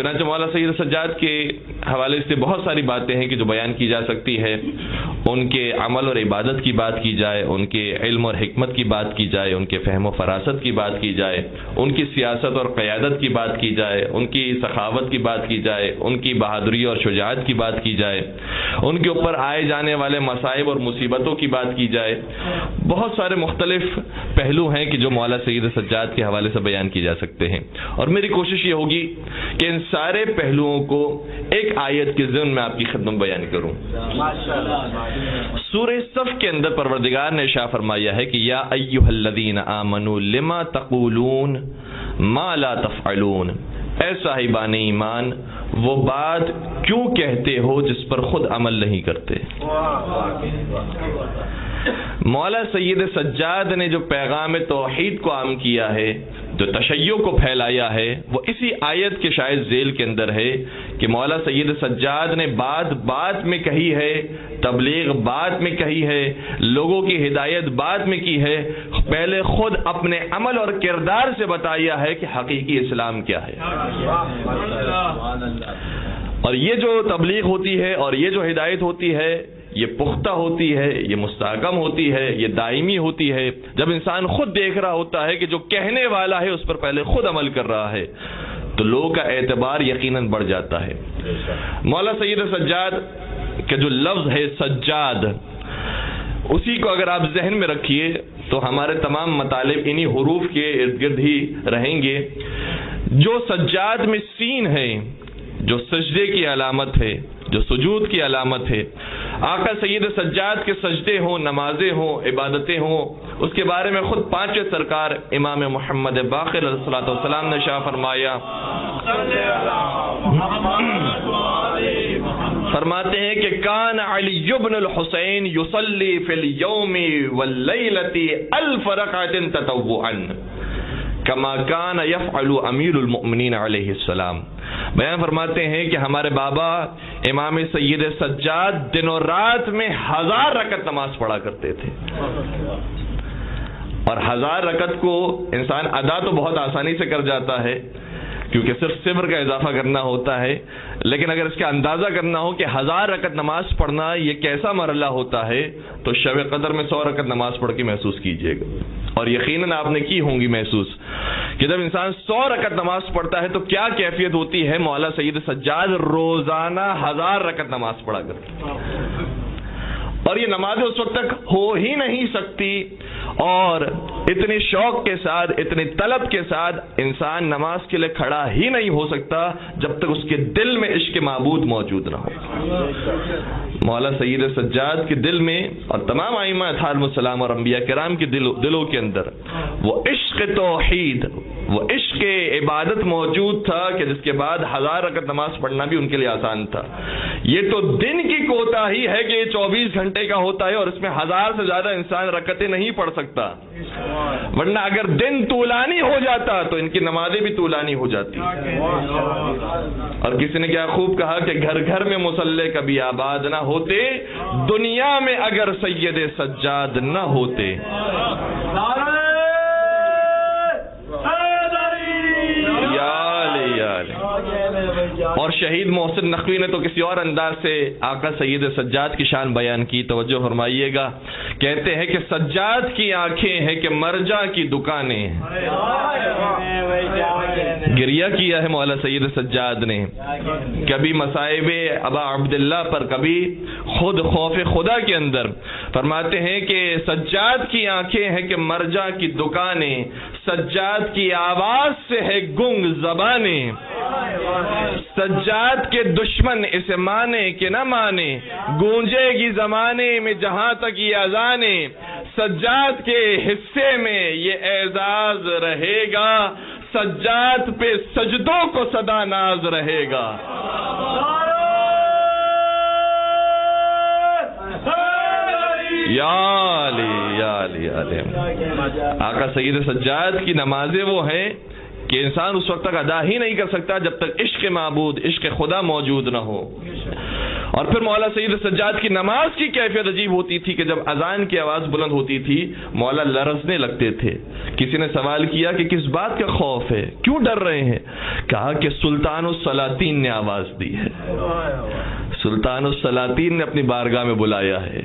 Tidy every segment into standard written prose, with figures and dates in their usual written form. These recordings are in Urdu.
چنانچہ مولا سید سجاد کے حوالے سے بہت ساری باتیں ہیں کہ جو بیان کی جا سکتی ہے. ان کے عمل اور عبادت کی بات کی جائے, ان کے علم اور حکمت کی بات کی جائے, ان کے فہم و فراست کی بات کی جائے, ان کی سیاست اور قیادت کی بات کی جائے, ان کی سخاوت کی بات کی جائے, ان کی بہادری اور شجاعت کی بات کی جائے, ان کے اوپر آئے جانے والے مصائب اور مصیبتوں کی بات کی جائے. بہت سارے مختلف پہلو ہیں کہ جو مولا سید سجاد کے حوالے سے بیان کی جا سکتے ہیں, اور میری کوشش یہ ہوگی کہ ان سارے پہلوؤں کو ایک آیت کے ضمن میں آپ کی خدمت بیان کروں. سورہ صف کے اندر پروردگار نے ارشاد فرمایا ہے کہ یا ایھا الذین آمنوا لما تقولون ما لا تفعلون, اے صاحبان ایمان وہ بات کیوں کہتے ہو جس پر خود عمل نہیں کرتے. مولا سید سجاد نے جو پیغام توحید کو عام کیا ہے, جو تشیع کو پھیلایا ہے, وہ اسی آیت کے شاید ذیل کے اندر ہے کہ مولا سید سجاد نے بات میں کہی ہے, تبلیغ بات میں کہی ہے, لوگوں کی ہدایت بات میں کی ہے, پہلے خود اپنے عمل اور کردار سے بتایا ہے کہ حقیقی اسلام کیا ہے. اور یہ جو تبلیغ ہوتی ہے اور یہ جو ہدایت ہوتی ہے یہ پختہ ہوتی ہے, یہ مستحکم ہوتی ہے, یہ دائمی ہوتی ہے جب انسان خود دیکھ رہا ہوتا ہے کہ جو کہنے والا ہے اس پر پہلے خود عمل کر رہا ہے, تو لوگوں کا اعتبار یقیناً بڑھ جاتا ہے. مولا سید سجاد کا جو لفظ ہے سجاد, اسی کو اگر آپ ذہن میں رکھیے تو ہمارے تمام مطالب انہی حروف کے ارد گرد ہی رہیں گے. جو سجاد میں سین ہے, جو سجدے کی علامت ہے, جو سجود کی علامت ہے, آقا سید سجاد کے سجدے ہوں, نمازیں ہوں, عبادتیں ہوں, اس کے بارے میں خود پانچویں سرکار امام محمد باقر علیہ الصلوۃ والسلام نے ارشاد فرمایا, فرماتے ہیں کہ کان علی بن الحسین یصلی فی الیوم واللیلۃ 1000 رکعۃ تطوعا کما کان یفعل امیر المؤمنین علیہ السلام. بیان فرماتے ہیں کہ ہمارے بابا امام سید سجاد دن و رات میں 1000 رکعت نماز پڑھا کرتے تھے. اور 1000 رکعت کو انسان ادا تو بہت آسانی سے کر جاتا ہے کیونکہ صرف صفر کا اضافہ کرنا ہوتا ہے, لیکن اگر اس کا اندازہ کرنا ہو کہ 1000 رکعت نماز پڑھنا یہ کیسا مرحلہ ہوتا ہے تو شب قدر میں 100 رکعت نماز پڑھ کے محسوس کیجئے گا. اور یقیناً آپ نے کی ہوں گی محسوس کہ جب انسان 100 رکعت نماز پڑھتا ہے تو کیا کیفیت ہوتی ہے. مولا سید سجاد روزانہ 1000 رکعت نماز پڑھا کرتے, اور یہ نمازیں اس وقت تک ہو ہی نہیں سکتی, اور اتنی شوق کے ساتھ, اتنی طلب کے ساتھ انسان نماز کے لیے کھڑا ہی نہیں ہو سکتا جب تک اس کے دل میں عشق معبود موجود نہ ہو. مولا سید سجاد کے دل میں اور تمام ائمہ علیہم السلام اور انبیاء کرام کے دلوں کے اندر وہ عشق توحید, وہ عشق عبادت موجود تھا کہ جس کے بعد 1000 رکعت نماز پڑھنا بھی ان کے لیے آسان تھا. یہ تو دن کی کوتاہی ہے کہ یہ 24 گھنٹے کا ہوتا ہے اور اس میں 1000 سے زیادہ انسان رکعتیں نہیں پڑھ سکتا, ورنہ اگر دن طولانی ہو جاتا تو ان کی نمازیں بھی طولانی ہو جاتی. اور کسی نے کیا خوب کہا کہ گھر گھر میں مصلی کبھی آباد نہ ہوتے, دنیا میں اگر سید سجاد نہ ہوتے. اور شہید محسن نقوی نے تو کسی اور انداز سے آقا سید سجاد کی شان بیان کی, توجہ فرمائیے گا. کہتے ہیں کہ سجاد کی آنکھیں ہیں کہ مرجع کی دکانیں. گریہ کیا ہے مولا سید سجاد نے, کبھی مصائب ابا عبداللہ پر, کبھی خود خوف خدا کے اندر. فرماتے ہیں کہ سجاد کی آنکھیں ہیں کہ مرجع کی دکانیں, سجاد کی آواز سے ہے گنگ زبانیں. سجاد کے دشمن اسے مانے کہ نہ مانے, گونجے گی زمانے میں جہاں تک یہ اذانیں. سجاد کے حصے میں یہ اعزاز رہے گا, سجاد پہ سجدوں کو صدا ناز رہے گا. یا علی یا علی یا علی. آقا سید سجاد کی نمازیں وہ ہیں کہ انسان اس وقت تک ادا ہی نہیں کر سکتا جب تک عشق معبود, عشق خدا موجود نہ ہو. اور پھر مولا سید سجاد کی نماز کی کیفیت عجیب ہوتی تھی کہ جب اذان کی آواز بلند ہوتی تھی مولا لرزنے لگتے تھے. کسی نے سوال کیا کہ کس بات کا خوف ہے, کیوں ڈر رہے ہیں؟ کہا کہ سلطان السلاطین نے آواز دی ہے, سلطان السلاطین نے اپنی بارگاہ میں بلایا ہے,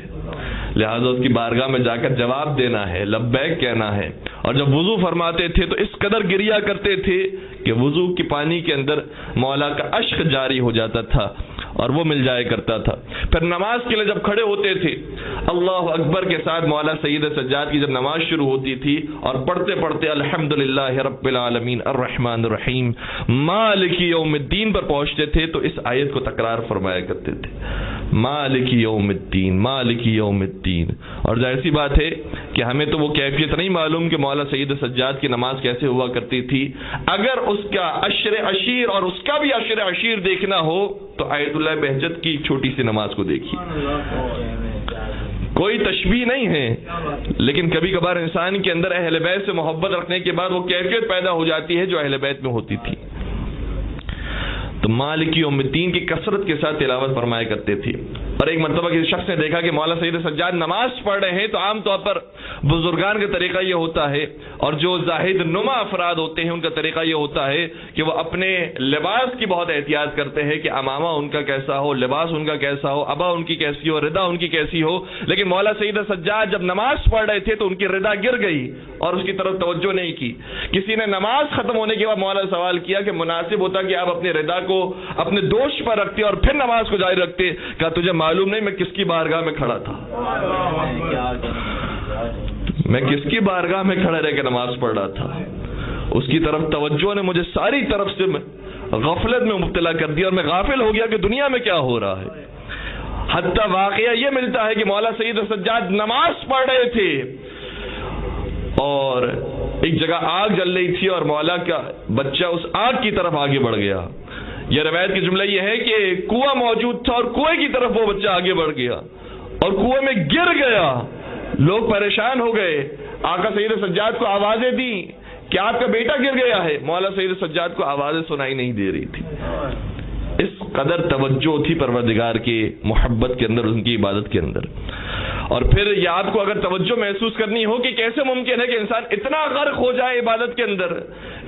لہذا اس کی بارگاہ میں جا کر جواب دینا ہے, لبیک کہنا ہے. اور جب وضو فرماتے تھے تو اس قدر گریا کرتے تھے کہ وضو کی پانی کے اندر مولا کا اشک جاری ہو جاتا تھا اور وہ مل جایا کرتا تھا. پھر نماز کے لیے جب کھڑے ہوتے تھے اللہ اکبر کے ساتھ مولا سید سجاد کی جب نماز شروع ہوتی تھی اور پڑھتے پڑھتے الحمدللہ رب العالمین الرحمن الرحیم مالک یوم الدین پر پہنچتے تھے تو اس آیت کو تکرار فرمایا کرتے تھے, مالک یوم الدین مالک یوم الدین. اور ظاہر سی بات ہے کہ ہمیں تو وہ کیفیت نہیں معلوم کہ مولا سید سجاد کی نماز کیسے ہوا کرتی تھی. اگر اس کا عشر عشیر اور اس کا بھی عشر عشیر دیکھنا ہو تو آیت اللہ بہجت کی چھوٹی سی نماز کو دیکھیے. کوئی تشبیہ نہیں ہے, لیکن کبھی کبھار انسان کے اندر اہل بیت سے محبت رکھنے کے بعد وہ کیفیت پیدا ہو جاتی ہے جو اہل بیت میں ہوتی تھی. تو مالک یوم الدین کی کثرت کے ساتھ تلاوت فرمایا کرتے تھے. اور ایک مرتبہ کسی شخص نے دیکھا کہ مولا سید سجاد نماز پڑھ رہے ہیں تو عام طور پر بزرگان کا طریقہ یہ ہوتا ہے اور جو زاہد نما افراد ہوتے ہیں ان کا طریقہ یہ ہوتا ہے کہ وہ اپنے لباس کی بہت احتیاط کرتے ہیں کہ امامہ ان کا کیسا ہو, لباس ان کا کیسا ہو, ابا ان کی کیسی ہو, ردا ان کی کیسی ہو. لیکن مولا سید سجاد جب نماز پڑھ رہے تھے تو ان کی ردا گر گئی اور اس کی طرف توجہ نہیں کی. کسی نے نماز ختم ہونے کے بعد مولا سے سوال کیا کہ مناسب ہوتا کہ آپ اپنے ردا کو اپنے دوش پر رکھتے اور پھر نماز کو جاری رکھتے. کہا تجھے معلوم نہیں میں کس کی بارگاہ میں کھڑا تھا, میں کس کی بارگاہ میں کھڑا رہ کے نماز پڑھ رہا تھا. اس کی طرف توجہ نے مجھے ساری طرف سے غفلت میں مبتلا کر دیا اور میں غافل ہو گیا کہ دنیا میں کیا ہو رہا ہے. حتیٰ واقعہ یہ ملتا ہے کہ مولا سید سجاد نماز پڑھ رہے تھے اور ایک جگہ آگ جل رہی تھی اور مولا کا بچہ اس آگ کی طرف آگے بڑھ گیا. یہ روایت کی جملہ یہ ہے کہ کنواں موجود تھا اور کنویں کی طرف وہ بچہ آگے بڑھ گیا اور کنویں میں گر گیا. لوگ پریشان ہو گئے, آقا سید سجاد کو آوازیں دی کہ آپ کا بیٹا گر گیا ہے. مولا سید سجاد کو آوازیں سنائی نہیں دے رہی تھی. اس قدر توجہ تھی پروردگار کی محبت کے اندر, ان کی عبادت کے اندر. اور پھر یہ آپ کو اگر توجہ محسوس کرنی ہو کہ کیسے ممکن ہے کہ انسان اتنا غرق ہو جائے عبادت کے اندر,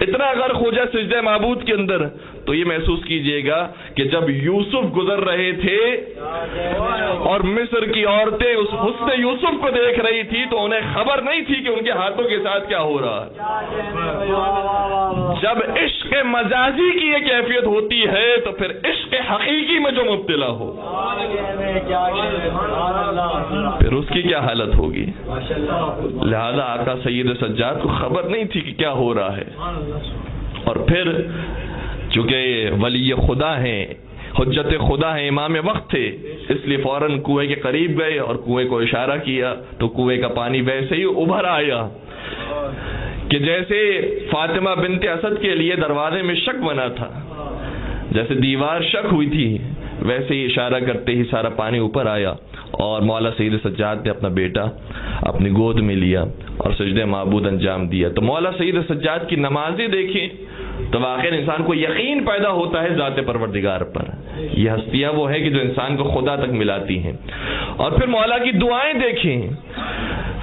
اتنا غرق ہو جائے سجدہ معبود کے اندر, تو یہ محسوس کیجئے گا کہ جب یوسف گزر رہے تھے اور مصر کی عورتیں اس حسن یوسف کو دیکھ رہی تھی تو انہیں خبر نہیں تھی کہ ان کے ہاتھوں کے ساتھ کیا ہو رہا ہے. جب عشق مجازی کی یہ کیفیت ہوتی ہے تو پھر عشق حقیقی میں جو مبتلا ہو پھر اس کی کیا حالت ہوگی. لہذا آقا سید سجاد کو خبر نہیں تھی کہ کیا ہو رہا ہے. اور پھر چونکہ ولی خدا ہیں, حجت خدا ہیں, امام وقت تھے, اس لیے فوراً کنویں کے قریب گئے اور کنویں کو اشارہ کیا تو کنویں کا پانی ویسے ہی ابھر آیا کہ جیسے فاطمہ بنت اسد کے لیے دروازے میں شک بنا تھا, جیسے دیوار شک ہوئی تھی, ویسے ہی اشارہ کرتے ہی سارا پانی اوپر آیا اور مولا سید سجاد نے اپنا بیٹا اپنی گود میں لیا اور سجدہ معبود انجام دیا. تو مولا سید سجاد کی نمازیں دیکھیں تو واقعی انسان کو یقین پیدا ہوتا ہے ذات پروردگار پر. یہ ہستیاں وہ ہے کہ جو انسان کو خدا تک ملاتی ہیں. اور پھر مولا کی دعائیں دیکھیں,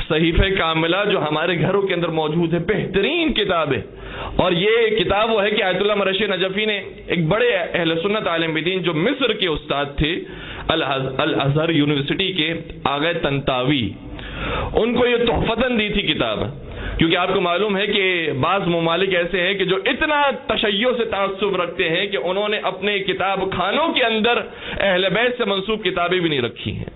صحیفہ کاملہ جو ہمارے گھروں کے اندر موجود ہے, بہترین کتاب ہے. اور یہ کتاب وہ ہے کہ آیت اللہ مرشد نجفی نے, ایک بڑے اہل سنت عالم دین جو مصر کے استاد تھے, الازہر یونیورسٹی کے آغا طنطاوی, ان کو یہ تحفتاً دی تھی کتاب. کیونکہ آپ کو معلوم ہے کہ بعض ممالک ایسے ہیں کہ جو اتنا تشیع سے تعصب رکھتے ہیں کہ انہوں نے اپنے کتاب خانوں کے اندر اہل بیت سے منسوب کتابیں بھی نہیں رکھی ہیں,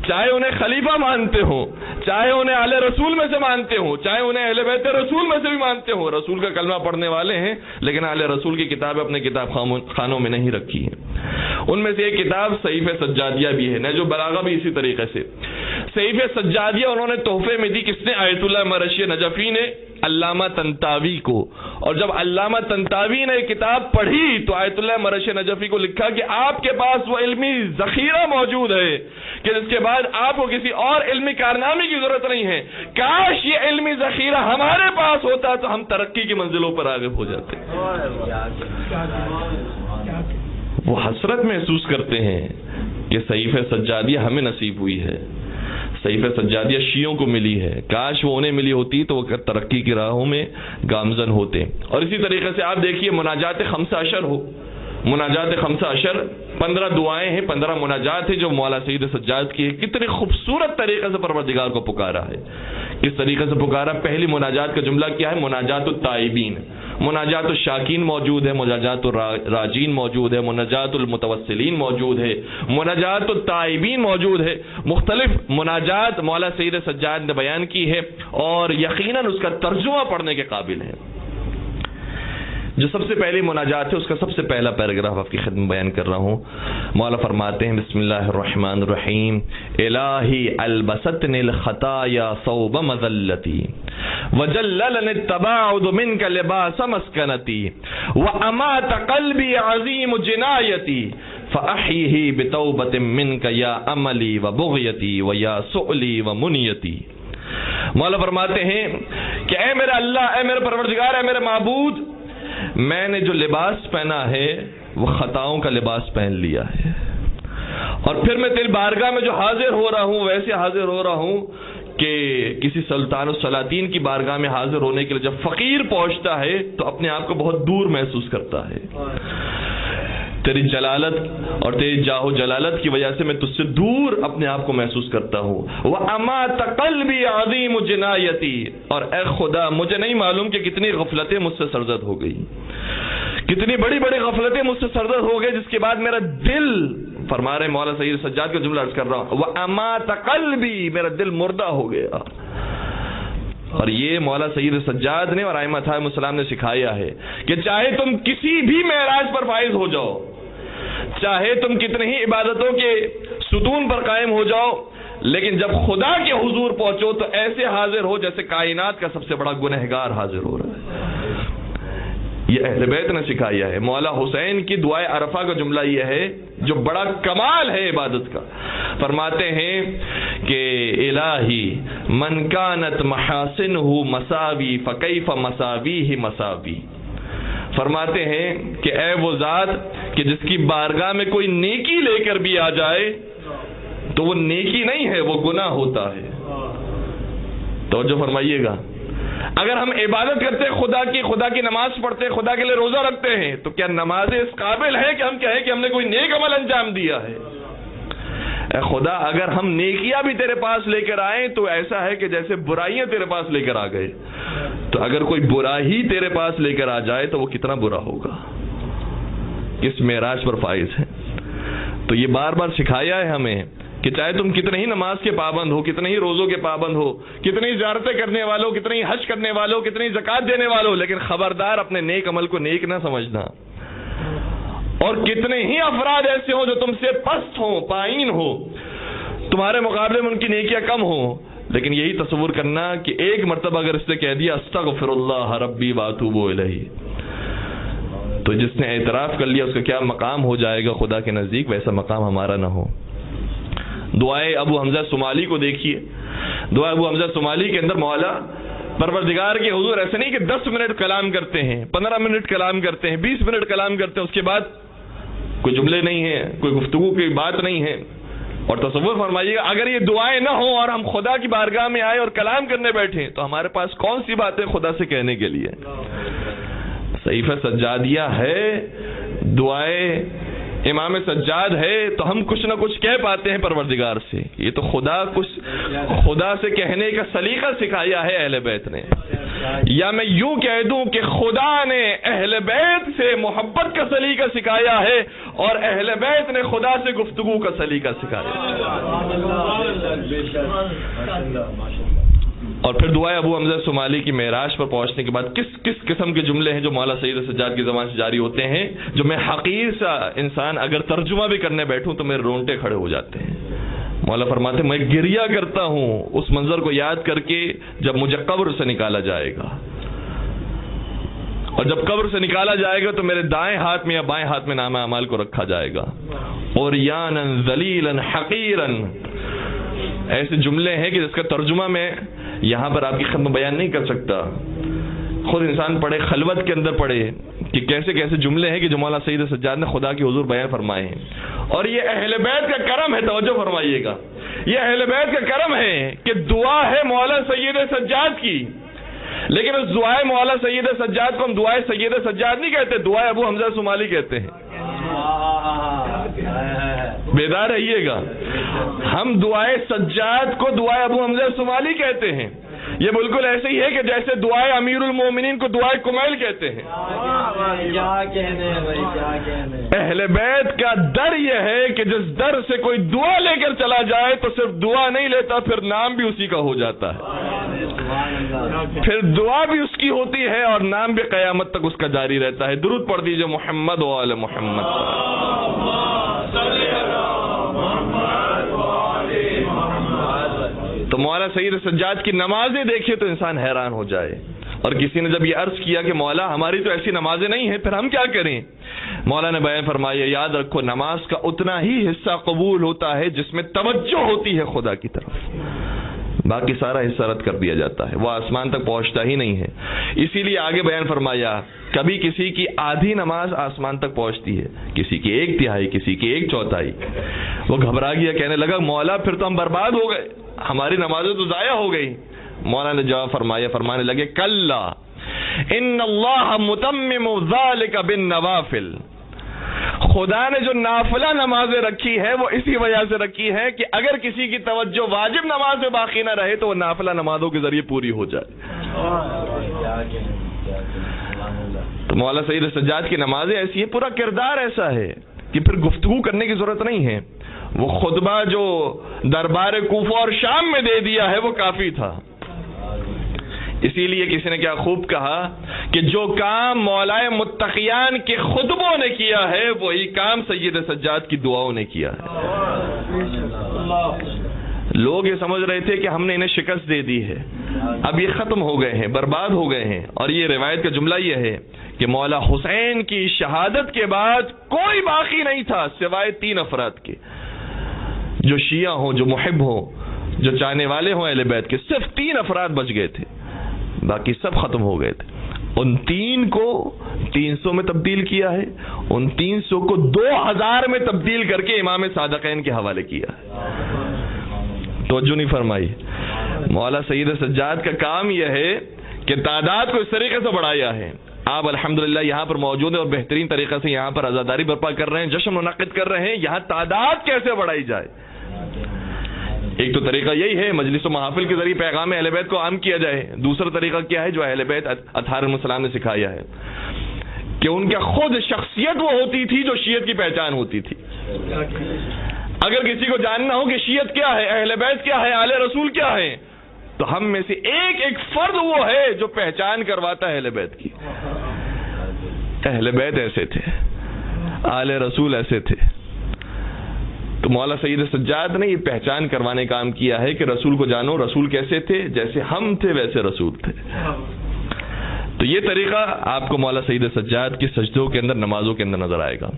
چاہے انہیں خلیفہ مانتے ہوں, چاہے انہیں اہل رسول میں سے مانتے ہوں, چاہے انہیں اہل بیت رسول میں سے بھی مانتے ہوں. رسول کا کلمہ پڑھنے والے ہیں لیکن اہل رسول کی کتابیں اپنے کتاب خانوں میں نہیں رکھی ہیں. ان میں سے ایک کتاب صحیفہ سجادیہ بھی ہے, نہج البلاغہ بھی اسی طریقے سے. صحیفہ سجادیہ انہوں نے تحفے میں دی, کس نے؟ آیت اللہ مرشد نجفی نے علامہ طنطاوی کو. اور جب علامہ طنطاوی نے کتاب پڑھی تو آیت اللہ مرشد نجفی کو لکھا کہ آپ کے پاس وہ علمی ذخیرہ موجود ہے کہ جس کے بعد آپ کو کسی اور علمی کارنامے کی ضرورت نہیں ہے. کاش یہ علمی ذخیرہ ہمارے پاس ہوتا تو ہم ترقی کی منزلوں پر آگے ہو جاتے. وہ حسرت محسوس کرتے ہیں کہ صحیفہ سجادیہ ہمیں نصیب ہوئی ہے، صحیفہ سجادیہ شیعوں کو ملی ہے، کاش وہ انہیں ملی ہوتی تو وہ ترقی کی راہوں میں گامزن ہوتے۔ اور اسی طریقے سے آپ دیکھیے مناجات 15 ہو، مناجات 15 15 دعائیں ہیں، 15 مناجات ہیں جو مولا سید سجاد کی ہے۔ کتنے خوبصورت طریقے سے پروردگار کو پکارا ہے، کس طریقے سے پکارا۔ پہلی مناجات کا جملہ کیا ہے؟ مناجات التائبین، مناجات الشاکین موجود ہے، مناجات الراجین موجود ہے، مناجات المتوسلین موجود ہے، مناجات التائبین موجود ہے۔ مختلف مناجات مولا سید سجاد نے بیان کی ہے اور یقیناً اس کا ترجمہ پڑھنے کے قابل ہے۔ جو سب سے پہلی مناجات ہے اس کا سب سے پہلا پیراگراف آپ کی خدمت بیان کر رہا ہوں۔ مولا فرماتے ہیں بسم اللہ الرحمن الرحیم، الہی البستنی الخطایا ثوب مذلتی وجللنی التباعد منک لباس مسکنتی وامات قلبی عظیم جنایتی فاحیہ بتوبۃ منک یا عملی وبغیتی ویا سؤلی ومنیتی۔ مولا فرماتے ہیں کہ اے میرا اللہ، اے میرے پروردگار، اے میرے معبود، میں نے جو لباس پہنا ہے وہ خطاؤں کا لباس پہن لیا ہے، اور پھر میں تیری بارگاہ میں جو حاضر ہو رہا ہوں ویسے حاضر ہو رہا ہوں کہ کسی سلطان السلاطین کی بارگاہ میں حاضر ہونے کے لیے جب فقیر پہنچتا ہے تو اپنے آپ کو بہت دور محسوس کرتا ہے۔ تیری جلالت اور تیری جاہ و جلالت کی وجہ سے میں تجھ سے دور اپنے آپ کو محسوس کرتا ہوں۔ وَأَمَاتَ قَلْبِي عَظِيمُ جِنَایَتِي، اور اے خدا مجھے نہیں معلوم کہ کتنی غفلتیں مجھ سے سرزد ہو گئی، کتنی بڑی بڑی غفلتیں مجھ سے سرزد ہو گئی، جس کے بعد میرا دل، فرما رہے مولا سید سجاد کا جملہ عرض کر رہا ہوں، وَأَمَاتَ قَلْبِي، میرا دل مردہ ہو گیا۔ اور یہ مولا سید سجاد نے اور ائمہ علیہم السلام نے سکھایا ہے کہ چاہے تم کسی بھی معراج پر فائز ہو جاؤ، چاہے تم کتنے ہی عبادتوں کے ستون پر قائم ہو جاؤ، لیکن جب خدا کے حضور پہنچو تو ایسے حاضر ہو جیسے کائنات کا سب سے بڑا گنہگار حاضر ہو رہا ہے۔ یہ اہل بیت نے سکھایا ہے۔ مولا حسین کی دعائے عرفہ کا جملہ یہ ہے جو بڑا کمال ہے عبادت کا۔ فرماتے ہیں کہ الہی من کانت محاسنہ مساوی فکیف مساویہ مساوی، فرماتے ہیں کہ اے وہ ذات کہ جس کی بارگاہ میں کوئی نیکی لے کر بھی آ جائے تو وہ نیکی نہیں ہے، وہ گناہ ہوتا ہے۔ توجہ فرمائیے گا، اگر ہم عبادت کرتے ہیں خدا کی نماز پڑھتے ہیں، خدا کے لیے روزہ رکھتے ہیں، تو کیا نمازیں اس قابل ہے کہ ہم کہیں کہ ہم نے کوئی نیک عمل انجام دیا ہے؟ اے خدا اگر ہم نیکیاں بھی تیرے پاس لے کر آئیں تو ایسا ہے کہ جیسے برائیاں تیرے پاس لے کر آ گئے، تو اگر کوئی برا ہی تیرے پاس لے کر آ جائے تو وہ کتنا برا ہوگا۔ کس معراج پر فائز ہے؟ تو یہ بار بار سکھایا ہے ہمیں کہ چاہے تم کتنے ہی نماز کے پابند ہو، کتنے ہی روزوں کے پابند ہو، کتنی زیارتیں کرنے والوں، کتنی حج کرنے والوں، کتنی زکوٰۃ دینے والوں، لیکن خبردار اپنے نیک عمل کو نیک نہ سمجھنا۔ اور کتنے ہی افراد ایسے ہوں جو تم سے پست ہوں، پائین ہو، تمہارے مقابلے میں ان کی نیکیاں کم ہوں، لیکن یہی تصور کرنا کہ ایک مرتبہ اگر اس نے کہہ دیا استغفر اللہ ربی واتوب الیہ، تو جس نے اعتراف کر لیا اس کا کیا مقام ہو جائے گا خدا کے نزدیک، ویسا مقام ہمارا نہ ہو۔ دعائے ابو حمزہ صومالی کو دیکھیے، دعائے ابو حمزہ صومالی کے اندر مولا پروردگار کے حضور ایسے نہیں کہ 10 منٹ کلام کرتے ہیں، 15 منٹ کلام کرتے ہیں، 20 منٹ کلام کرتے ہیں، اس کے بعد کوئی جملے نہیں ہیں، کوئی گفتگو کی بات نہیں ہے۔ اور تصور فرمائیے گا اگر یہ دعائیں نہ ہوں اور ہم خدا کی بارگاہ میں آئے اور کلام کرنے بیٹھے تو ہمارے پاس کون سی باتیں خدا سے کہنے کے لیے؟ صحیفہ سجادیہ ہے، دعائے امام سجاد ہے، تو ہم کچھ نہ کچھ کہہ پاتے ہیں پروردگار سے۔ یہ تو خدا سے کہنے کا سلیقہ سکھایا ہے اہل بیت نے، یا میں یوں کہہ دوں کہ خدا نے اہل بیت سے محبت کا سلیقہ سکھایا ہے اور اہل بیت نے خدا سے گفتگو کا سلیقہ سکھایا ہے۔ اور پھر دعائے ابو حمزہ صومالی کی معراج پر پہنچنے کے بعد کس قسم کے جملے ہیں جو مولا سید سجاد کی زبان سے جاری ہوتے ہیں، جو میں حقیر سا انسان اگر ترجمہ بھی کرنے بیٹھوں تو میرے رونٹے کھڑے ہو جاتے ہیں۔ مولا فرماتے ہیں میں گریہ کرتا ہوں اس منظر کو یاد کر کے جب مجھے قبر سے نکالا جائے گا، اور جب قبر سے نکالا جائے گا تو میرے دائیں ہاتھ میں یا بائیں ہاتھ میں نامہ اعمال کو رکھا جائے گا۔ عریانا ذلیلا حقیرا، ایسے جملے ہیں کہ جس کا ترجمہ میں یہاں پر آپ کی خدمت بیان نہیں کر سکتا۔ خود انسان پڑھے، خلوت کے اندر پڑھے، کہ کیسے کیسے جملے ہیں کہ جو مولانا سید سجاد نے خدا کے حضور بیان فرمائے ہیں. اور یہ اہل بیت کا کرم ہے, توجہ فرمائیے گا, یہ اہل بیت کا کرم ہے کہ دعا ہے مولانا سید سجاد کی, لیکن اس دعائے مولانا سید سجاد کو ہم دعائے سید سجاد نہیں کہتے, دعائے ابو حمزہ صومالی کہتے ہیں. بیدار رہیے گا, ہم دعائے سجاد کو دعائے ابو حمزہ صومالی کہتے ہیں. یہ بالکل ایسے ہی ہے کہ جیسے دعائے امیر المومنین کو دعائے کمیل کہتے ہیں. اہل بیت کا در یہ ہے کہ جس در سے کوئی دعا لے کر چلا جائے تو صرف دعا نہیں لیتا, پھر نام بھی اسی کا ہو جاتا ہے, پھر دعا بھی اس کی ہوتی ہے اور نام بھی قیامت تک اس کا جاری رہتا ہے. درود پڑھ دیجئے محمد و آل محمد. تو مولانا سید سجاد کی نمازیں دیکھیے تو انسان حیران ہو جائے. اور کسی نے جب یہ عرض کیا کہ مولا ہماری تو ایسی نمازیں نہیں ہیں, پھر ہم کیا کریں؟ مولا نے بیان فرمایا, یاد رکھو نماز کا اتنا ہی حصہ قبول ہوتا ہے جس میں توجہ ہوتی ہے خدا کی طرف, باقی سارا حصہ رد کر دیا جاتا ہے, وہ آسمان تک پہنچتا ہی نہیں ہے. اسی لیے آگے بیان فرمایا کبھی کسی کی آدھی نماز آسمان تک پہنچتی ہے, کسی کی 1/3, کسی کی 1/4. وہ گھبرا گیا, کہنے لگا مولا پھر تو ہم برباد ہو گئے, ہماری نمازیں تو ضائع ہو گئی. مولا نے جواب فرمایا, فرمانے لگے کلا ان اللہ متمم ذلک بالنوافل. خدا نے جو نافلہ نمازیں رکھی ہے وہ اسی وجہ سے رکھی ہے کہ اگر کسی کی توجہ واجب نماز میں باقی نہ رہے تو وہ نافلہ نمازوں کے ذریعے پوری ہو جائے. تو مولانا سید سجاد کی نمازیں ایسی ہیں, پورا کردار ایسا ہے کہ پھر گفتگو کرنے کی ضرورت نہیں ہے. وہ خطبہ جو دربار کوفہ اور شام میں دے دیا ہے وہ کافی تھا. اسی لیے کسی نے کیا خوب کہا کہ جو کام مولائے متقیان کے خطبوں نے کیا ہے وہی کام سید سجاد کی دعاؤں نے کیا ہے. لوگ یہ سمجھ رہے تھے کہ ہم نے انہیں شکست دے دی ہے, اب یہ ختم ہو گئے ہیں, برباد ہو گئے ہیں. اور یہ روایت کا جملہ یہ ہے کہ مولا حسین کی شہادت کے بعد کوئی باقی نہیں تھا سوائے 3 افراد کے, جو شیعہ ہوں, جو محب ہوں, جو چاہنے والے ہوں اہل بیت کے. صرف 3 افراد بچ گئے تھے, باقی سب ختم ہو گئے تھے. ان 3 کو 300 میں تبدیل کیا ہے, ان 300 کو 2000 میں تبدیل کر کے امام صادقین کے حوالے کیا ہے. توجہ نہیں فرمائی. مولا سید سجاد کا کام یہ ہے کہ تعداد کو اس طریقے سے بڑھایا ہے. آپ الحمدللہ یہاں پر موجود ہیں اور بہترین طریقے سے یہاں پر عزاداری برپا کر رہے ہیں, جشن منعقد کر رہے ہیں. یہاں تعداد کیسے بڑھائی جائے؟ ایک تو طریقہ یہی ہے مجلس و محافل کے ذریعے پیغام اہل بیت کو عام کیا جائے. دوسرا طریقہ کیا ہے جو اہل بیت اطہار علیہ السلام نے سکھایا ہے کہ ان کے خود شخصیت وہ ہوتی تھی جو شیعت کی پہچان ہوتی تھی. اگر کسی کو جاننا ہو کہ شیعت کیا ہے, اہل بیت کیا ہے, آل رسول کیا ہے, تو ہم میں سے ایک ایک فرد وہ ہے جو پہچان کرواتا ہے اہل بیت کی. اہل بیت ایسے تھے, آل رسول ایسے تھے. تو مولا سید سجاد نے یہ پہچان کروانے کا کام کیا ہے کہ رسول کو جانو, رسول کیسے تھے, جیسے ہم تھے ویسے رسول تھے. تو یہ طریقہ آپ کو مولا سید سجاد کی سجدوں کے اندر, نمازوں کے اندر نظر آئے گا.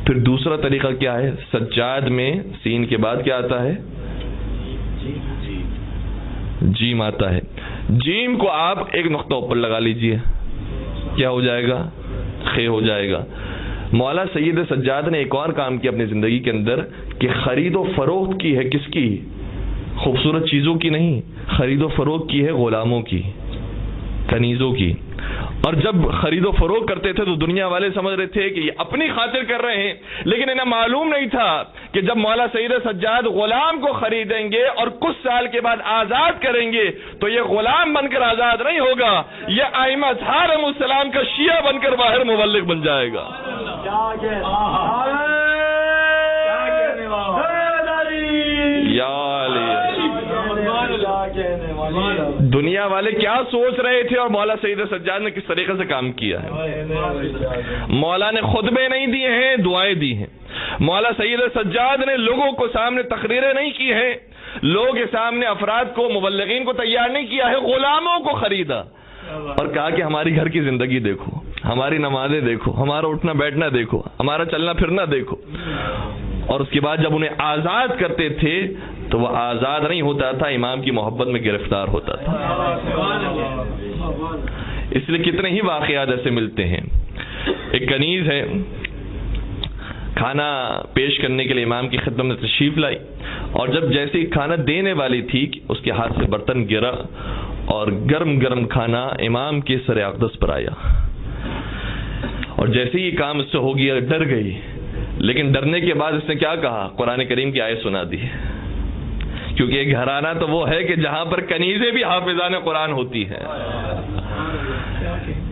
پھر دوسرا طریقہ کیا ہے, سجاد میں سین کے بعد کیا آتا ہے؟ جیم آتا ہے. جیم کو آپ ایک نقطہ اوپر لگا لیجئے, کیا ہو جائے گا؟ خے ہو جائے گا. مولا سید سجاد نے ایک اور کام کیا اپنی زندگی کے اندر کہ خرید و فروخت کی ہے. کس کی؟ خوبصورت چیزوں کی نہیں, خرید و فروخت کی ہے غلاموں کی, کنیزوں کی. اور جب خرید و فروخت کرتے تھے تو دنیا والے سمجھ رہے تھے کہ یہ اپنی خاطر کر رہے ہیں, لیکن انہیں معلوم نہیں تھا کہ جب مولا سید سجاد غلام کو خریدیں گے اور کچھ سال کے بعد آزاد کریں گے تو یہ غلام بن کر آزاد نہیں ہوگا, یہ ائمہ اطہار علیہ السلام کا شیعہ بن کر باہر مبلغ بن جائے گا. دنیا والے کیا سوچ رہے تھے اور مولا سید سجاد نے کس طریقے سے کام کیا ہے. مولا نے خطبے نہیں دیے ہیں, دعائیں دی ہیں. مولا سید سجاد نے لوگوں کو سامنے تقریریں نہیں کی ہیں, لوگوں کے سامنے افراد کو, مبلغین کو تیار نہیں کیا ہے, غلاموں کو خریدا اور کہا کہ ہماری گھر کی زندگی دیکھو, ہماری نمازیں دیکھو, ہمارا اٹھنا بیٹھنا دیکھو, ہمارا چلنا پھرنا دیکھو. اور اس کے بعد جب انہیں آزاد کرتے تھے تو وہ آزاد نہیں ہوتا تھا, امام کی محبت میں گرفتار ہوتا تھا. اس لیے کتنے ہی واقعات ایسے ملتے ہیں ایک کنیز ہے کھانا پیش کرنے کے لیے امام کی خدمت میں تشریف لائی، اور جب جیسے کھانا دینے والی تھی اس کے ہاتھ سے برتن گرا اور گرم گرم کھانا امام کے سر اقدس پر آیا، اور جیسے ہی کام اس سے ہو گیا ڈر گئی، لیکن ڈرنے کے بعد اس نے کیا کہا؟ قرآن کریم کی آیت سنا دی، کیونکہ ایک گھرانہ تو وہ ہے کہ جہاں پر کنیزیں بھی حافظان قرآن ہوتی ہیں،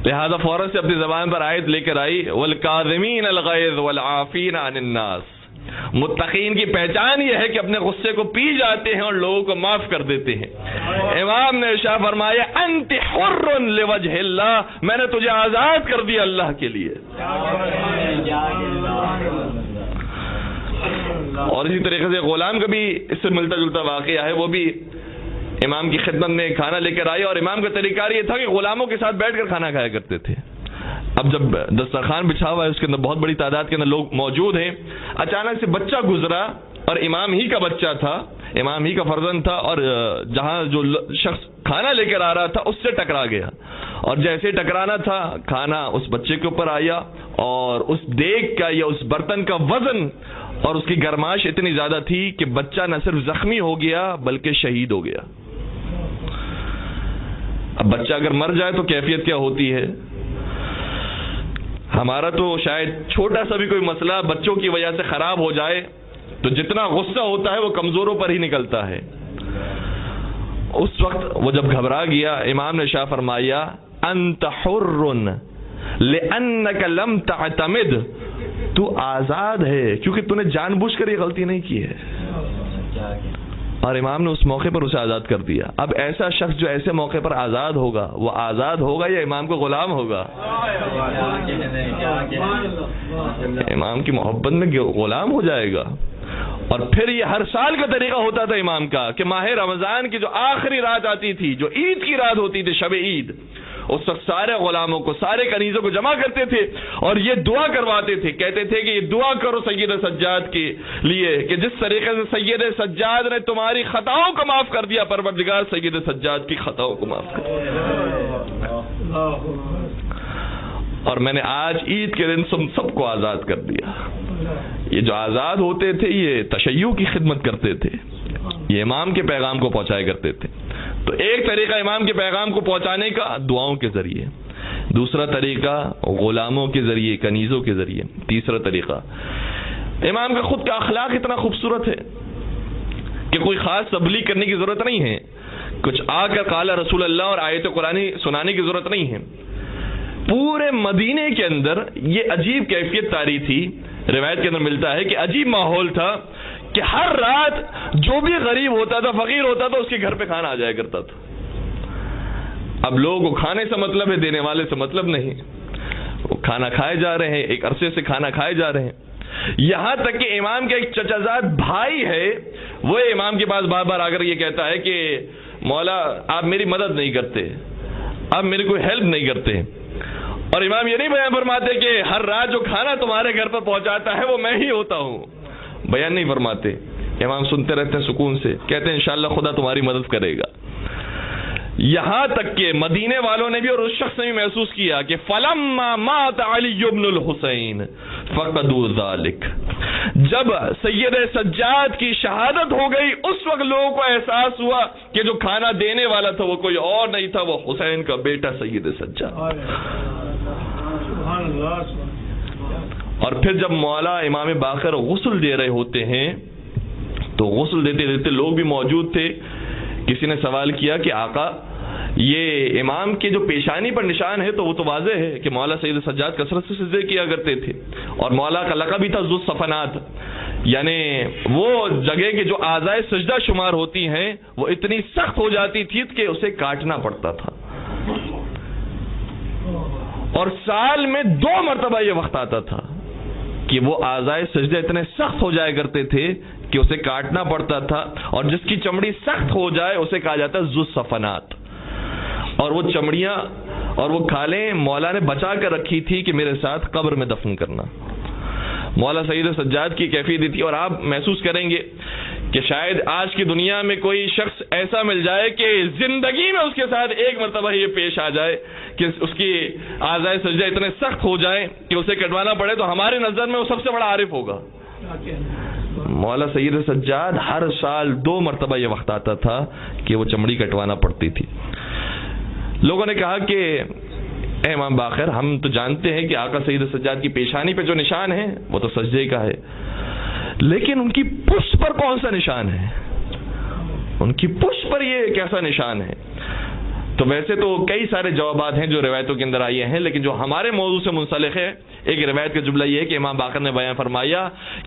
لہذا فوراً سے اپنی زبان پر آیت لے کر آئی، وَالْكَاظِمِينَ الْغَيْظَ وَالْعَافِينَ عَنِ النَّاسِ۔ متقین کی پہچان یہ ہے کہ اپنے غصے کو پی جاتے ہیں اور لوگوں کو معاف کر دیتے ہیں۔ امام نے ارشاد فرمایا انت حر لوجہ اللہ، میں نے تجھے آزاد کر دیا اللہ کے لیے۔ اور اسی طریقے سے غلام کا بھی اس سے ملتا جلتا واقعہ ہے، وہ بھی امام کی خدمت میں کھانا لے کر آئے، اور امام کا طریقہ یہ تھا کہ غلاموں کے ساتھ بیٹھ کر کھانا کھایا کرتے تھے۔ اب جب دسترخوان بچھا ہوا ہے، اس کے اندر بہت بڑی تعداد کے اندر لوگ موجود ہیں، اچانک سے بچہ گزرا اور امام ہی کا بچہ تھا، امام ہی کا فرزند تھا، اور جہاں جو شخص کھانا لے کر آ رہا تھا اس سے ٹکرا گیا، اور جیسے ٹکرانا تھا کھانا اس بچے کے اوپر آیا، اور اس دیگ کا یا اس برتن کا وزن اور اس کی گرماش اتنی زیادہ تھی کہ بچہ نہ صرف زخمی ہو گیا بلکہ شہید ہو گیا۔ اب بچہ اگر مر جائے تو کیفیت کیا ہوتی ہے؟ ہمارا تو شاید چھوٹا سا بھی کوئی مسئلہ بچوں کی وجہ سے خراب ہو جائے تو جتنا غصہ ہوتا ہے وہ کمزوروں پر ہی نکلتا ہے۔ اس وقت وہ جب گھبرا گیا، امام نے شاہ فرمایا انت حر لأنک لم تعتمد، تو آزاد ہے کیونکہ تو نے جان بوجھ کر یہ غلطی نہیں کی ہے، اور امام نے اس موقع پر اسے آزاد کر دیا۔ اب ایسا شخص جو ایسے موقع پر آزاد ہوگا وہ آزاد ہوگا یا امام کو غلام ہوگا؟ امام کی محبت میں غلام ہو جائے گا۔ اور پھر یہ ہر سال کا طریقہ ہوتا تھا امام کا کہ ماہ رمضان کی جو آخری رات آتی تھی، جو عید کی رات ہوتی تھی، شب عید، اس وقت سارے غلاموں کو، سارے کنیزوں کو جمع کرتے تھے اور یہ دعا کرواتے تھے، کہتے تھے کہ یہ دعا کرو سید سجاد کے لیے کہ جس طریقے سے سید سجاد نے تمہاری خطاؤں کو معاف کر دیا، پروردگار سید سجاد کی خطاؤں کو معاف کر دیا۔ اور میں نے آج عید کے دن سب کو آزاد کر دیا۔ یہ جو آزاد ہوتے تھے یہ تشیع کی خدمت کرتے تھے، یہ امام کے پیغام کو پہنچایا کرتے تھے۔ تو ایک طریقہ امام کے پیغام کو پہنچانے کا دعاؤں کے ذریعے، دوسرا طریقہ غلاموں کے ذریعے، کنیزوں کے ذریعے، تیسرا طریقہ امام کا خود کا اخلاق اتنا خوبصورت ہے کہ کوئی خاص تبلیغ کرنے کی ضرورت نہیں ہے، کچھ آ کر قال رسول اللہ اور آیت قرآنی سنانے کی ضرورت نہیں ہے۔ پورے مدینے کے اندر یہ عجیب کیفیت طاری تھی، روایت کے اندر ملتا ہے کہ عجیب ماحول تھا کہ ہر رات جو بھی غریب ہوتا تھا، فقیر ہوتا تھا، اس کے گھر پہ کھانا آ جایا کرتا تھا۔ اب لوگوں کو کھانے سے مطلب ہے، دینے والے سے مطلب نہیں، وہ کھانا کھائے جا رہے ہیں، ایک عرصے سے کھانا کھائے جا رہے ہیں، یہاں تک کہ امام کا ایک چچا زاد بھائی ہے، وہ امام کے پاس بار بار آ کر یہ کہتا ہے کہ مولا آپ میری مدد نہیں کرتے، آپ میری کوئی ہیلپ نہیں کرتے، اور امام یہ نہیں بیان فرماتے کہ ہر رات جو کھانا تمہارے گھر پر پہنچاتا ہے وہ میں ہی ہوتا ہوں، بیان نہیں فرماتے۔ امام سنتے رہتے ہیں سکون سے، کہتے ہیں انشاءاللہ خدا تمہاری مدد کرے گا۔ یہاں تک کہ مدینے والوں نے بھی اور اس شخص نے بھی محسوس کیا کہ فلما مات علی بن الحسین فقدوا ذلک، جب سید سجاد کی شہادت ہو گئی اس وقت لوگوں کو احساس ہوا کہ جو کھانا دینے والا تھا وہ کوئی اور نہیں تھا، وہ حسین کا بیٹا سید سجاد۔ اور پھر جب مولا امام باقر غسل دے رہے ہوتے ہیں تو غسل دیتے دیتے لوگ بھی موجود تھے، کسی نے سوال کیا کہ آقا یہ امام کے جو پیشانی پر نشان ہے تو وہ تو واضح ہے کہ مولا سید سجاد کثرت سے سجدے کیا کرتے تھے، اور مولا کا لقب بھی تھا ذو الصفنات، یعنی وہ جگہ کے جو اعضائے سجدہ شمار ہوتی ہیں وہ اتنی سخت ہو جاتی تھی کہ اسے کاٹنا پڑتا تھا، اور سال میں 2 مرتبہ یہ وقت آتا تھا کہ وہ اعضائے سجدہ اتنے سخت ہو جایا کرتے تھے کہ اسے کاٹنا پڑتا تھا، اور جس کی چمڑی سخت ہو جائے اسے کہا جاتا ہے ذو الصفنات، اور وہ چمڑیاں اور وہ کھالیں مولا نے بچا کر رکھی تھی کہ میرے ساتھ قبر میں دفن کرنا۔ مولا سید سجاد کی کیفیت تھی، اور آپ محسوس کریں گے کہ شاید آج کی دنیا میں کوئی شخص ایسا مل جائے کہ زندگی میں اس کے ساتھ ایک مرتبہ یہ پیش آ جائے کہ اس کی اعضائے سجدہ اتنے سخت ہو جائیں کہ اسے کٹوانا پڑے تو ہماری نظر میں وہ سب سے بڑا عارف ہوگا. مولا سید سجاد ہر سال 2 مرتبہ یہ وقت آتا تھا کہ وہ چمڑی کٹوانا پڑتی تھی. لوگوں نے کہا کہ اے امام باقر، ہم تو جانتے ہیں کہ آقا سید سجاد کی پیشانی پہ جو نشان ہے وہ تو سجدے کا ہے، لیکن ان کی پشت پر کون سا نشان ہے؟ ان کی پشت پر یہ کیسا نشان ہے؟ تو ویسے تو کئی سارے جوابات ہیں جو روایتوں کے اندر آئے ہیں، لیکن جو ہمارے موضوع سے منسلک ہے، ایک روایت کا جملہ یہ ہے کہ امام باقر نے بیان فرمایا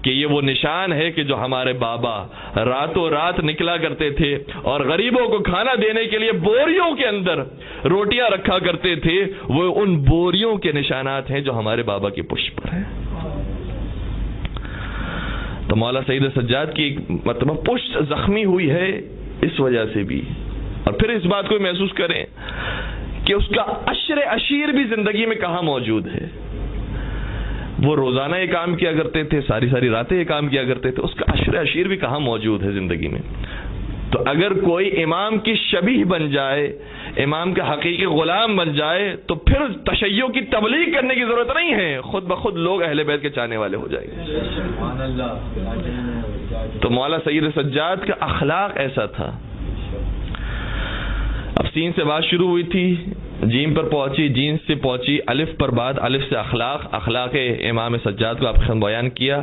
کہ یہ وہ نشان ہے کہ جو ہمارے بابا راتوں رات نکلا کرتے تھے اور غریبوں کو کھانا دینے کے لیے بوریوں کے اندر روٹیاں رکھا کرتے تھے، وہ ان بوریوں کے نشانات ہیں جو ہمارے بابا کی پشت پر ہیں. تو مولا سید سجاد کی مطلب پشت زخمی ہوئی ہے اس وجہ سے بھی. اور پھر اس بات کو محسوس کریں کہ اس کا عشر عشیر بھی زندگی میں کہاں موجود ہے. وہ روزانہ یہ کام کیا کرتے تھے، ساری ساری راتیں یہ کام کیا کرتے تھے، اس کا عشر عشیر بھی کہاں موجود ہے زندگی میں. تو اگر کوئی امام کی شبیہ بن جائے، امام کا حقیقی غلام بن جائے، تو پھر تشیع کی تبلیغ کرنے کی ضرورت نہیں ہے، خود بخود لوگ اہل بیت کے چاہنے والے ہو جائیں گے. تو مولا سید سجاد کا اخلاق ایسا تھا. اب سین سے بات شروع ہوئی تھی، جیم پر پہنچی، جیم سے پہنچی الف پر بات، الف سے اخلاق امام سجاد کو آپ نے بیان کیا،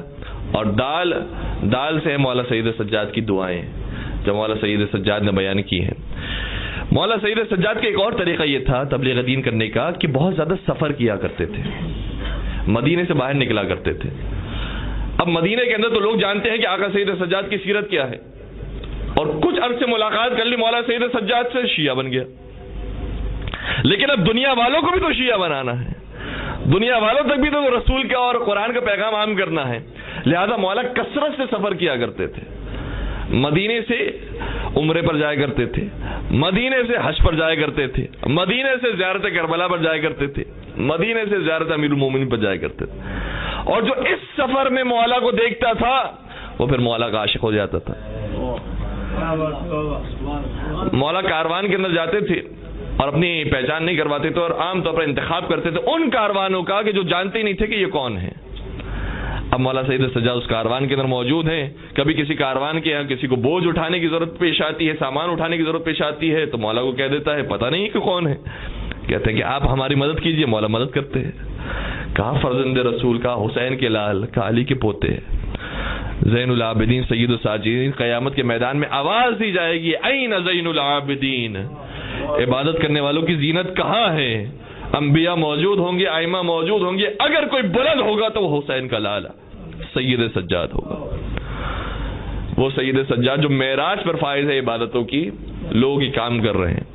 اور دال سے مولا سید سجاد کی دعائیں جو مولا سید سجاد نے بیان کی ہیں. مولا سید سجاد کا ایک اور طریقہ یہ تھا تبلیغ دین کرنے کا کہ بہت زیادہ سفر کیا کرتے تھے، مدینے سے باہر نکلا کرتے تھے. اب مدینے کے اندر تو لوگ جانتے ہیں کہ آقا سید سجاد کی سیرت کیا ہے، اور کچھ عرصے ملاقات کر لی مولا سید سجاد سے، شیعہ بن گیا. لیکن اب دنیا والوں کو بھی تو شیعہ بنانا ہے، دنیا والوں تک بھی تو رسول کا اور قرآن کا پیغام عام کرنا ہے. لہذا مولا کثرت سے سفر کیا کرتے تھے. مدینے سے عمرے پر جایا کرتے تھے، مدینے سے حج پر جایا کرتے تھے، مدینے سے زیارت کربلا پر جایا کرتے تھے، مدینے سے زیارت امیر المومنین پر جایا کرتے تھے. اور جو اس سفر میں مولا کو دیکھتا تھا وہ پھر مولا کا عاشق ہو جاتا تھا. مولا کاروان کے اندر جاتے تھے اور اپنی پہچان نہیں کرواتے تھے، اور عام طور پر انتخاب کرتے تھے ان کاروانوں کا کہ جو جانتے ہی نہیں تھے کہ یہ کون ہے. اب مولا سید سجاد اس کاروان کے اندر موجود ہیں. کبھی کسی کاروان کے یہاں کسی کو بوجھ اٹھانے کی ضرورت پیش آتی ہے، سامان اٹھانے کی ضرورت پیش آتی ہے، تو مولا کو کہہ دیتا ہے پتہ نہیں کہ کون ہے. کہتے ہیں کہ آپ ہماری مدد کیجئے. مولا مدد کرتے ہیں. کہا فرزند رسول، کا حسین کے لال، کا علی کے پوتے، زین العابدین سید الساجدین. قیامت کے میدان میں آواز دی جائے گی این زین العابدین، عبادت کرنے والوں کی زینت کہاں ہے؟ انبیاء موجود ہوں گے، ائمہ موجود ہوں گے، اگر کوئی بلند ہوگا تو وہ حسین کا لالا سید سجاد ہوگا. وہ سید سجاد جو معراج پر فائز ہے عبادتوں کی. لوگ ہی کام کر رہے ہیں،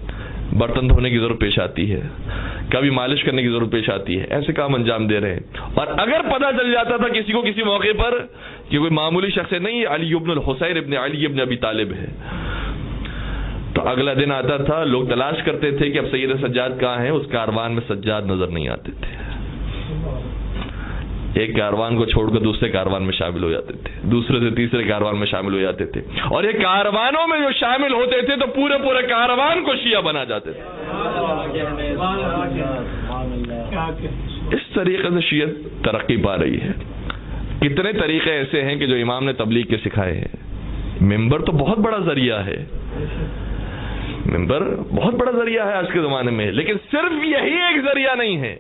برتن دھونے کی ضرورت پیش آتی ہے، کبھی مالش کرنے کی ضرورت پیش آتی ہے، ایسے کام انجام دے رہے ہیں. اور اگر پتہ چل جاتا تھا کسی کو کسی موقع پر کہ کوئی معمولی شخص نہیں، علی ابن الحسین ابن علی ابن ابی طالب ہے، تو اگلا دن آتا تھا، لوگ تلاش کرتے تھے کہ اب سید سجاد کہاں ہیں. اس کاروان میں سجاد نظر نہیں آتے تھے. ایک کاروان کو چھوڑ کر دوسرے کاروان میں شامل ہو جاتے تھے، دوسرے سے تیسرے کاروان میں شامل ہو جاتے تھے، اور یہ کاروانوں میں جو شامل ہوتے تھے تو پورے کاروان کو شیعہ بنا جاتے تھے. اس طریقے سے شیعت ترقی پا رہی ہے. کتنے طریقے ایسے ہیں کہ جو امام نے تبلیغ کے سکھائے ہیں. ممبر تو بہت بڑا ذریعہ ہے، ممبر بہت بڑا ذریعہ ہے آج کے زمانے میں، لیکن صرف یہی ایک ذریعہ نہیں ہے.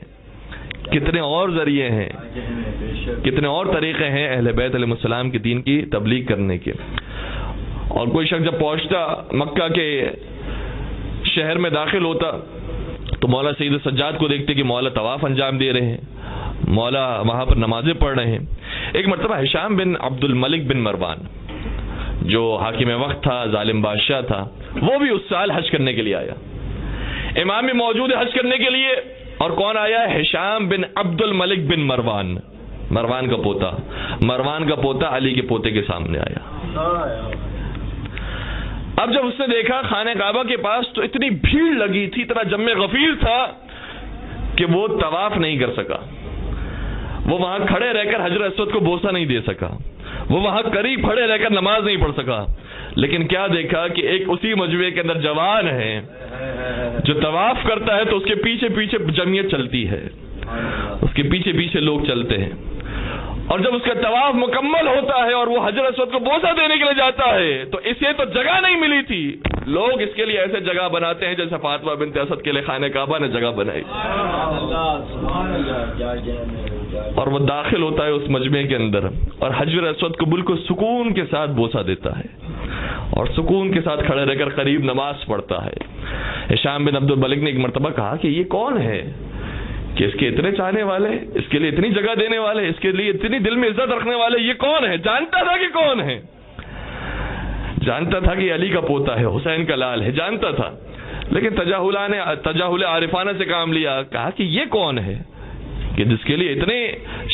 کتنے اور ذریعے ہیں، کتنے اور طریقے ہیں اہل بیت علیہ السلام کے دین کی تبلیغ کرنے کے. اور کوئی شخص جب پہنچتا مکہ کے شہر میں داخل ہوتا تو مولا سید سجاد کو دیکھتے کہ مولا طواف انجام دے رہے ہیں، مولا وہاں پر نمازیں پڑھ رہے ہیں. ایک مرتبہ ہشام بن عبد الملک بن مروان جو حاکم وقت تھا، ظالم بادشاہ تھا، وہ بھی اس سال حج کرنے کے لیے آیا. امام بھی موجود ہے حج کرنے کے لیے، اور کون آیا؟ ہشام بن عبد الملک بن مروان، مروان کا پوتا علی کے پوتے کے سامنے آیا. اب جب اس نے دیکھا خانہ کعبہ کے پاس تو اتنی بھیڑ لگی تھی، اتنا جمع غفیر تھا کہ وہ طواف نہیں کر سکا. وہ وہاں کھڑے رہ کر حجر اسود کو بوسہ نہیں دے سکا. وہ وہاں قریب کھڑے رہ کر نماز نہیں پڑھ سکا، لیکن کیا دیکھا کہ ایک اسی مجمع کے اندر جوان ہے جو طواف کرتا ہے تو اس کے پیچھے پیچھے جمعیت چلتی ہے، اس کے پیچھے پیچھے لوگ چلتے ہیں، اور جب اس کا طواف مکمل ہوتا ہے اور وہ حجر اسود کو بوسہ دینے کے لیے جاتا ہے تو اسے تو جگہ نہیں ملی تھی، لوگ اس کے لیے ایسے جگہ بناتے ہیں جیسے فاطمہ بنت اسد کے لیے خانہ کعبہ نے جگہ بنائی، اور وہ داخل ہوتا ہے اس مجمع کے اندر اور حجر اسود کو بالکل سکون کے ساتھ بوسہ دیتا ہے اور سکون کے ساتھ کھڑے رہ کر قریب نماز پڑھتا ہے۔ ہشام بن عبد الملک نے ایک مرتبہ کہا کہ یہ کون ہے کہ اس کے اتنے چاہنے والے، اس کے لیے اتنی جگہ دینے والے، اس کے لیے اتنی دل میں عزت رکھنے والے، یہ کون ہے؟ جانتا تھا کہ کون ہے، جانتا تھا کہ علی کا پوتا ہے، حسین کا لال ہے، جانتا تھا، لیکن تجاہل عارفانہ سے کام لیا، کہا کہ یہ کون ہے کہ جس کے لیے اتنے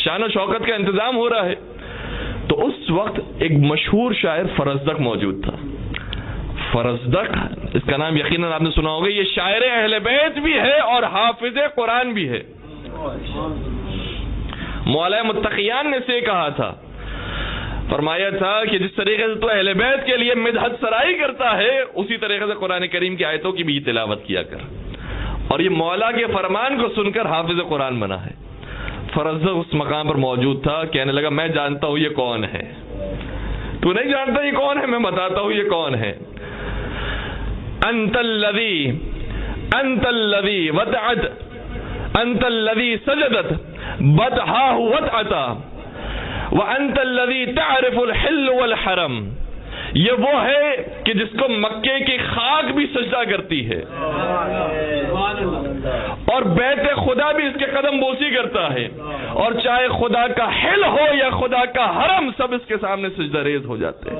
شان و شوکت کا انتظام ہو رہا ہے۔ تو اس وقت ایک مشہور شاعر فرزدق موجود تھا۔ فرزدق، اس کا نام یقیناً آپ نے سنا ہوگا، یہ شاعر اہل بیت بھی ہے اور حافظ قرآن بھی ہے۔ مولا متقیان نے سے کہا تھا، فرمایا تھا کہ جس طریقے سے تو اہل بیت کے لیے مدحت سرائی کرتا ہے اسی طریقے سے قرآن کریم کی آیتوں کی بھی تلاوت کیا کر، اور یہ مولا کے فرمان کو سن کر حافظ قرآن بنا ہے۔ فرزدق اس مقام پر موجود تھا، کہنے لگا میں جانتا ہوں یہ کون ہے۔ تو نہیں جانتا یہ کون ہے؟ میں بتاتا ہوں یہ کون ہے۔ انت الذی ودعت انت الذی سجدت بدحاہ وطعتا وانت الذی تعرف الحل والحرم، یہ وہ ہے کہ جس کو مکے کی خاک بھی سجدہ کرتی ہے اور بیت خدا بھی اس کے قدم بوسی کرتا ہے، اور چاہے خدا کا حل ہو یا خدا کا حرم سب اس کے سامنے سجدہ ریز ہو جاتے ہیں۔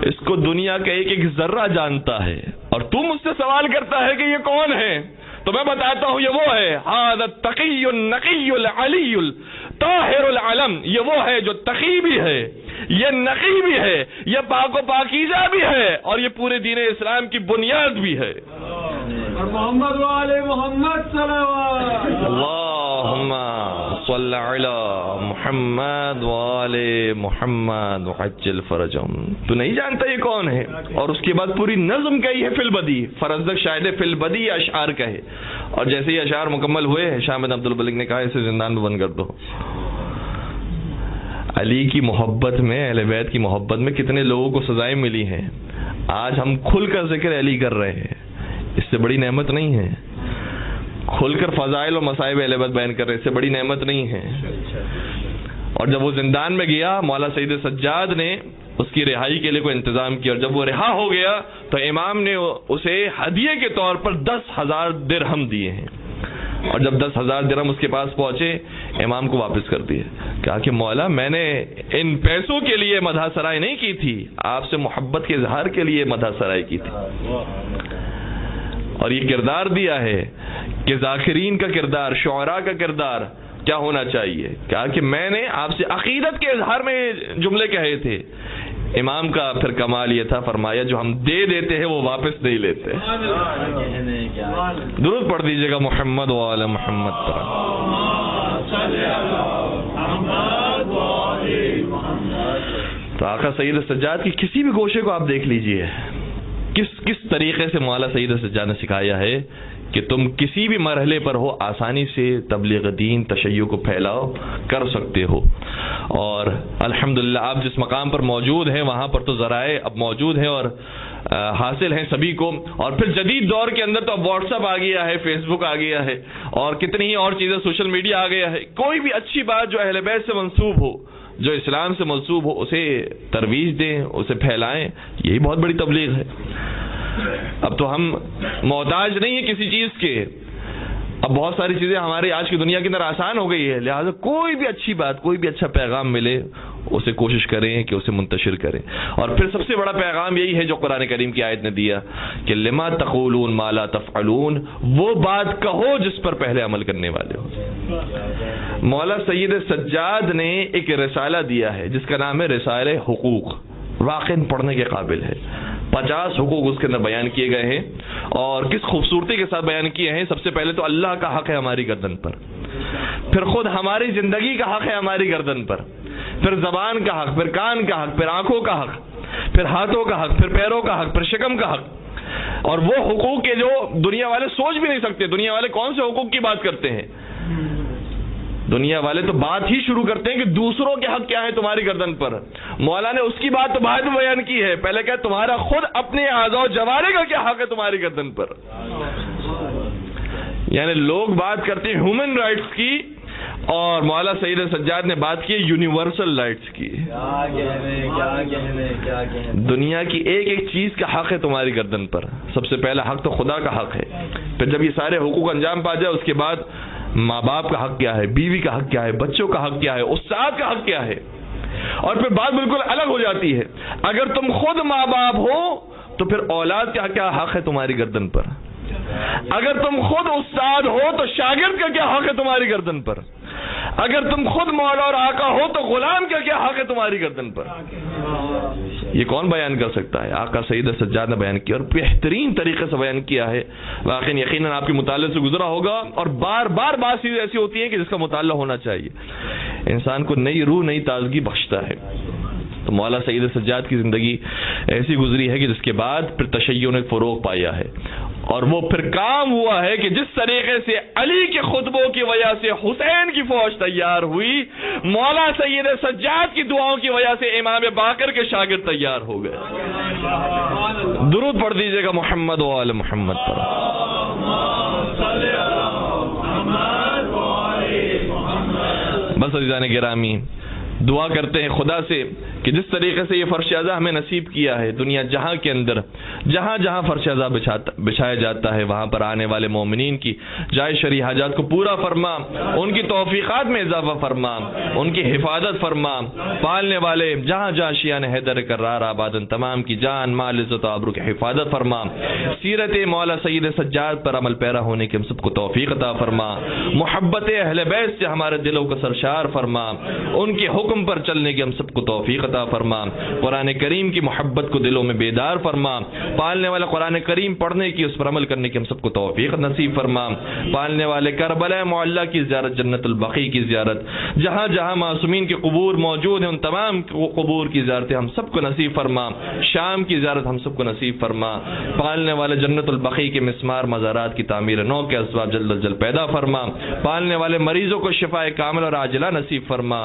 اس کو دنیا کا ایک ایک ذرہ جانتا ہے، اور تو مجھ سے سوال کرتا ہے کہ یہ کون ہے، تو میں بتاتا ہوں یہ وہ ہے، ھذا التقی النقی العلی الطاہر العلم، یہ وہ ہے جو تقی بھی ہے، یہ نقی بھی ہے، یہ پاک و پاکیزہ بھی ہے، اور یہ پورے دین اسلام کی بنیاد بھی ہے۔ اور محمد و آل محمد صلوات اللہم صل علی محمد و آل محمد وعجل فرجہم۔ تو نہیں جانتا یہ کون ہے؟ اور اس کے بعد پوری نظم کہی ہے فی البدی، فرزدق شاعر فی البدی اشعار کہے، اور جیسے ہی اشعار مکمل ہوئے ہشام بن عبد الملک نے کہا اسے زندان میں بند کر دو۔ علی کی محبت میں، اہل بیت کی محبت میں کتنے لوگوں کو سزائیں ملی ہیں، آج ہم کھل کر ذکر علی کر رہے ہیں، اس سے بڑی نعمت نہیں ہے۔ کھل کر فضائل و مصائب اہل بیت بیان کر رہے ہیں، اس سے بڑی نعمت نہیں ہے۔ اور جب وہ زندان میں گیا، مولا سید سجاد نے اس کی رہائی کے لیے کوئی انتظام کیا، اور جب وہ رہا ہو گیا تو امام نے اسے ہدیے کے طور پر 10,000 درہم دیے ہیں، اور جب 10,000 درہم اس کے پاس پہنچے امام کو واپس کر دیے، کہا کہ مولا میں نے ان پیسوں کے لیے مدح سرائی نہیں کی تھی، آپ سے محبت کے اظہار کے لیے مدح سرائی کی تھی۔ اور یہ کردار دیا ہے کہ ذاکرین کا کردار، شعراء کا کردار کیا ہونا چاہیے، کہا کہ میں نے آپ سے عقیدت کے اظہار میں جملے کہے تھے۔ امام کا پھر کمال یہ تھا، فرمایا جو ہم دے دیتے ہیں وہ واپس نہیں لیتے۔ درود پڑھ دیجئے گا محمد و آل محمد پر۔ تو آقا سید سجاد کی کسی بھی گوشے کو آپ دیکھ لیجئے، کس طریقے سے مولا سید سجاد نے سکھایا ہے کہ تم کسی بھی مرحلے پر ہو آسانی سے تبلیغ دین، تشیع کو پھیلاؤ کر سکتے ہو۔ اور الحمدللہ آپ جس مقام پر موجود ہیں وہاں پر تو ذرائع اب موجود ہیں اور حاصل ہیں سبھی کو، اور پھر جدید دور کے اندر تو اب واٹس ایپ آ گیا ہے، فیس بک آ گیا ہے، اور کتنی ہی اور چیزیں، سوشل میڈیا آ گیا ہے۔ کوئی بھی اچھی بات جو اہل بیت سے منسوب ہو، جو اسلام سے منسوب ہو، اسے ترویج دیں، اسے پھیلائیں، یہی بہت بڑی تبلیغ ہے۔ اب تو ہم محتاج نہیں ہیں کسی چیز کے، اب بہت ساری چیزیں ہماری آج کی دنیا کے اندر آسان ہو گئی ہے، لہٰذا کوئی بھی اچھی بات، کوئی بھی اچھا پیغام ملے اسے کوشش کریں کہ اسے منتشر کریں۔ اور پھر سب سے بڑا پیغام یہی ہے جو قرآن کریم کی آیت نے دیا کہ لما تقولون ما لا تفعلون، وہ بات کہو جس پر پہلے عمل کرنے والے ہو۔ مولا سید سجاد نے ایک رسالہ دیا ہے جس کا نام ہے رسالہ حقوق، واقعاً پڑھنے کے قابل ہے۔ 50 حقوق اس کے اندر بیان کیے گئے ہیں، اور کس خوبصورتی کے ساتھ بیان کیے ہیں۔ سب سے پہلے تو اللہ کا حق ہے ہماری گردن پر، پھر خود ہماری زندگی کا حق ہے ہماری گردن پر، پھر زبان کا حق، پھر کان کا حق، پھر آنکھوں کا حق، پھر ہاتھوں کا حق، پھر پیروں کا حق، پھر شکم کا حق، اور وہ حقوق کے جو دنیا والے سوچ بھی نہیں سکتے. دنیا والے کون سے حقوق کی بات کرتے ہیں؟ دنیا والے تو بات ہی شروع کرتے ہیں کہ دوسروں کے حق کیا ہے تمہاری گردن پر. مولا نے اس کی بات تو بعد میں بیان کی ہے، پہلے کہ تمہارا خود اپنے اعضاء و جوارح کا کیا حق ہے تمہاری گردن پر. یعنی لوگ بات کرتے ہیں ہیومن رائٹس کی، اور مولا سید سجاد نے بات کی یونیورسل رائٹس کی. دنیا کی ایک ایک چیز کا حق ہے تمہاری گردن پر. سب سے پہلا حق تو خدا کا حق ہے، پھر جب یہ سارے حقوق انجام پا جائے اس کے بعد ماں باپ کا حق کیا ہے، بیوی کا حق کیا ہے، بچوں کا حق کیا ہے، استاد کا حق کیا ہے. اور پھر بات بالکل الگ ہو جاتی ہے. اگر تم خود ماں باپ ہو تو پھر اولاد کا کیا حق ہے تمہاری گردن پر. اگر تم خود استاد ہو تو شاگرد کا کیا حق ہے تمہاری گردن پر. اگر تم خود مولا اور آقا ہو تو غلام کا کیا حق ہے تمہاری گردن پر. یہ کون بیان کر سکتا ہے؟ آقا سید سجاد نے بیان کیا، اور بہترین طریقے سے بیان کیا ہے. واقعی یقیناً آپ کے مطالعے سے گزرا ہوگا، اور بار بار بات ایسی ہوتی ہے کہ جس کا مطالعہ ہونا چاہیے، انسان کو نئی روح نئی تازگی بخشتا ہے. تو مولا سید سجاد کی زندگی ایسی گزری ہے کہ جس کے بعد پھر تشیع نے فروغ پایا ہے، اور وہ پھر کام ہوا ہے کہ جس طریقے سے علی کے خطبوں کی وجہ سے حسین کی فوج تیار ہوئی، مولا سید سجاد کی دعاؤں کی وجہ سے امام باقر کے شاگرد تیار ہو گئے. درود پڑھ دیجیے گا محمد و آل محمد پر. بس عزیزان گرامی، دعا کرتے ہیں خدا سے کہ جس طریقے سے یہ فرش عزا ہمیں نصیب کیا ہے، دنیا جہاں کے اندر جہاں جہاں فرش عزا بچھایا جاتا ہے وہاں پر آنے والے مومنین کی جائز شرعی حاجات کو پورا فرما، ان کی توفیقات میں اضافہ فرما، ان کی حفاظت فرما. پالنے والے جہاں جہاں شیعان حیدر کرار آبادن تمام کی جان مال عزت و آبرو کی حفاظت فرما. سیرت مولا سید سجاد پر عمل پیرا ہونے کی ہم سب کو توفیق عطا فرما. محبت اہل بیت سے ہمارے دلوں کو سرشار فرما. ان کے حکم پر چلنے کی ہم سب کو توفیق عطا فرما. قرآن کریم کی محبت کو دلوں میں بیدار فرما. پالنے والے قرآن کریم پڑھنے کی، اس پر عمل کرنے کی ہم سب کو توفیق نصیب فرما. پالنے والے کربلا معلیٰ کی زیارت، جنت البقیع کی زیارت، جہاں جہاں معصومین کے قبور موجود ہیں ان تمام قبور کی زیارتیں ہم سب کو نصیب فرما. شام کی زیارت ہم سب کو نصیب فرما. پالنے والے جنت البقیع کے مسمار مزارات کی تعمیر نو کے اسباب جلد از جلد پیدا فرما. پالنے والے مریضوں کو شفاء کامل اور عاجلہ نصیب فرما.